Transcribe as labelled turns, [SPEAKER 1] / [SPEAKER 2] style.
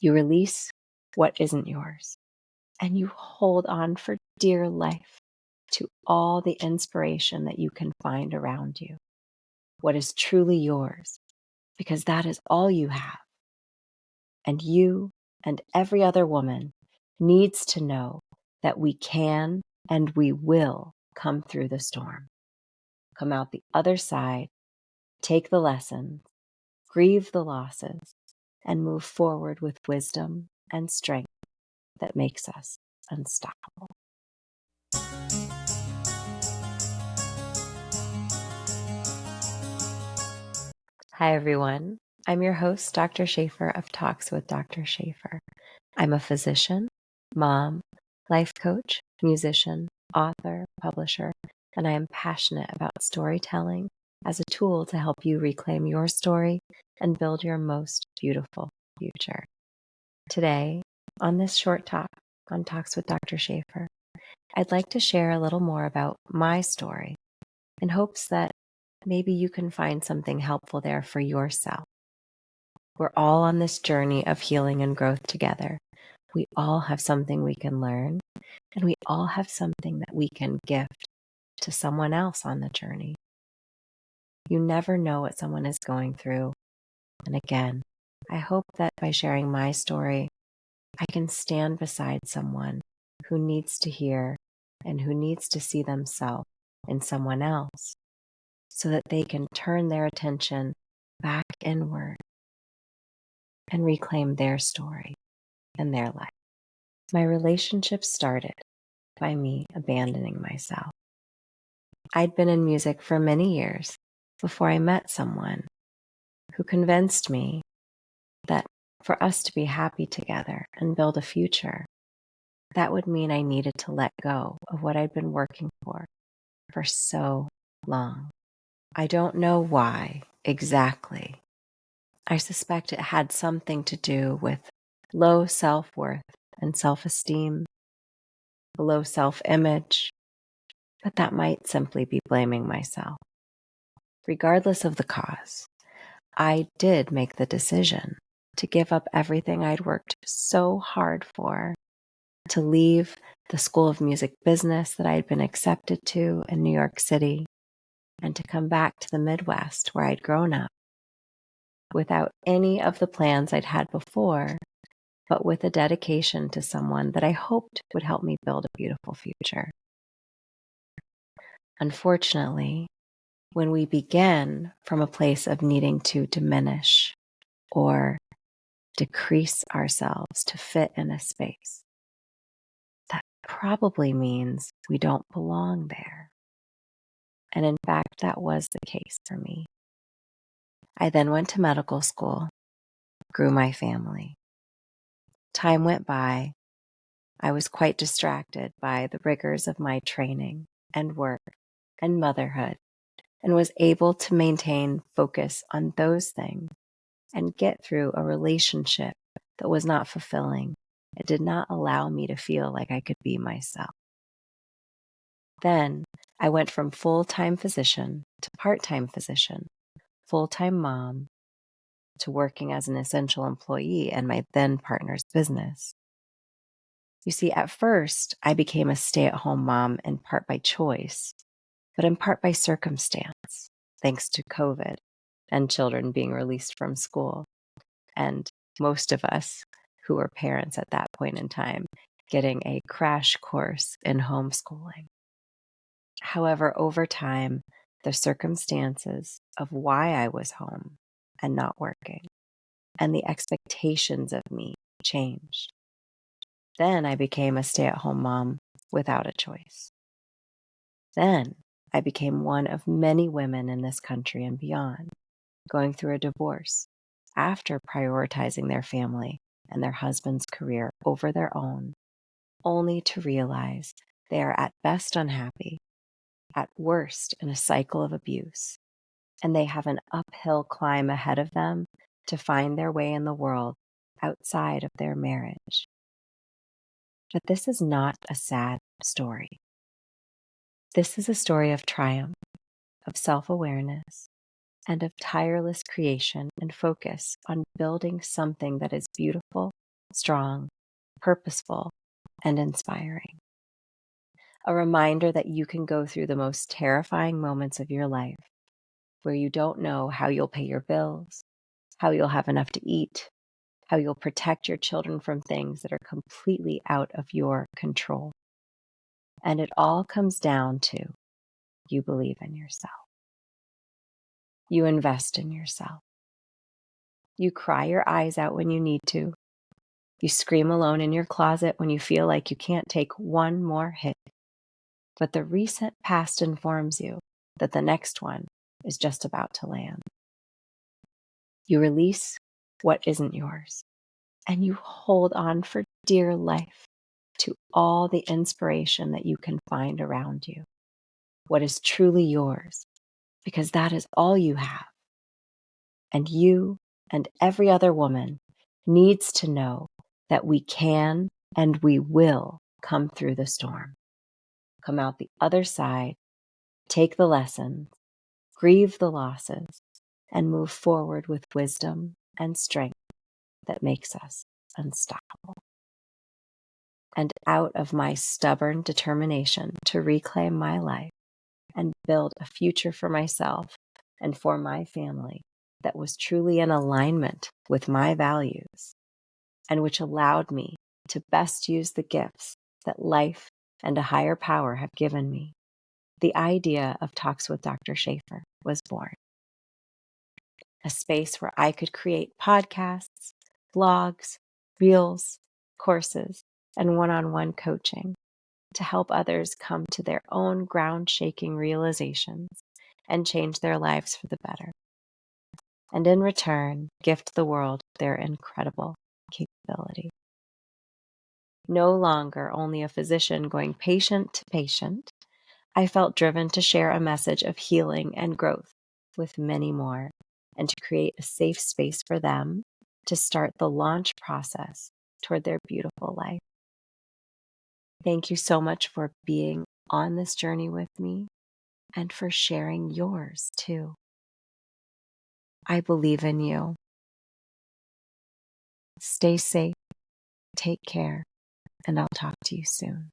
[SPEAKER 1] You release what isn't yours, and you hold on for dear life to all the inspiration that you can find around you, what is truly yours, because that is all you have. And you and every other woman needs to know that we can and we will come through the storm, come out the other side, take the lessons, grieve the losses, and move forward with wisdom and strength that makes us unstoppable. Hi, everyone. I'm your host, Dr. Shafer of Talks with Dr. Shafer. I'm a physician, mom, life coach, musician, author, publisher, and I am passionate about storytelling as a tool to help you reclaim your story and build your most beautiful future. Today, on this short talk on Talks with Dr. Shafer, I'd like to share a little more about my story in hopes that maybe you can find something helpful there for yourself. We're all on this journey of healing and growth together. We all have something we can learn, and we all have something that we can gift to someone else on the journey. You never know what someone is going through. And again, I hope that by sharing my story, I can stand beside someone who needs to hear and who needs to see themselves in someone else so that they can turn their attention back inward and reclaim their story and their life. My relationship started by me abandoning myself. I'd been in music for many years before I met someone who convinced me that for us to be happy together and build a future, that would mean I needed to let go of what I'd been working for so long. I don't know why exactly. I suspect it had something to do with low self-worth and self-esteem, low self-image, but that might simply be blaming myself. Regardless of the cause, I did make the decision to give up everything I'd worked so hard for, to leave the School of Music business that I'd been accepted to in New York City, and to come back to the Midwest where I'd grown up, without any of the plans I'd had before, but with a dedication to someone that I hoped would help me build a beautiful future. Unfortunately, when we begin from a place of needing to diminish or decrease ourselves to fit in a space, that probably means we don't belong there. And in fact, that was the case for me. I then went to medical school, grew my family. Time went by. I was quite distracted by the rigors of my training and work and motherhood, and was able to maintain focus on those things and get through a relationship that was not fulfilling. It did not allow me to feel like I could be myself. Then I went from full-time physician to part-time physician, full-time mom, to working as an essential employee in my then partner's business. You see, at first, I became a stay-at-home mom in part by choice, but in part by circumstance, thanks to COVID and children being released from school, and most of us who were parents at that point in time getting a crash course in homeschooling. However, over time, the circumstances of why I was home and not working, and the expectations of me changed. Then I became a stay-at-home mom without a choice. Then I became one of many women in this country and beyond going through a divorce after prioritizing their family and their husband's career over their own, only to realize they are at best unhappy, at worst in a cycle of abuse, and they have an uphill climb ahead of them to find their way in the world outside of their marriage. But this is not a sad story. This is a story of triumph, of self-awareness, and of tireless creation and focus on building something that is beautiful strong, purposeful, and inspiring. A reminder that you can go through the most terrifying moments of your life where you don't know how you'll pay your bills, how you'll have enough to eat, how you'll protect your children from things that are completely out of your control. And it all comes down to you believe in yourself. You invest in yourself. You cry your eyes out when you need to. You scream alone in your closet when you feel like you can't take one more hit. But the recent past informs you that the next one is just about to land. You release what isn't yours, and you hold on for dear life to all the inspiration that you can find around you. What is truly yours, because that is all you have. And you and every other woman needs to know that we can and we will come through the storm, come out the other side, take the lessons, grieve the losses, and move forward with wisdom and strength that makes us unstoppable. And out of my stubborn determination to reclaim my life and build a future for myself and for my family that was truly in alignment with my values, and which allowed me to best use the gifts that life and a higher power have given me, the idea of Talks with Dr. Shafer was born. A space where I could create podcasts, blogs, reels, courses, and one-on-one coaching to help others come to their own ground-shaking realizations and change their lives for the better. And in return, gift the world their incredible capability. No longer only a physician going patient to patient, I felt driven to share a message of healing and growth with many more, and to create a safe space for them to start the launch process toward their beautiful life. Thank you so much for being on this journey with me and for sharing yours too. I believe in you. Stay safe, take care, and I'll talk to you soon.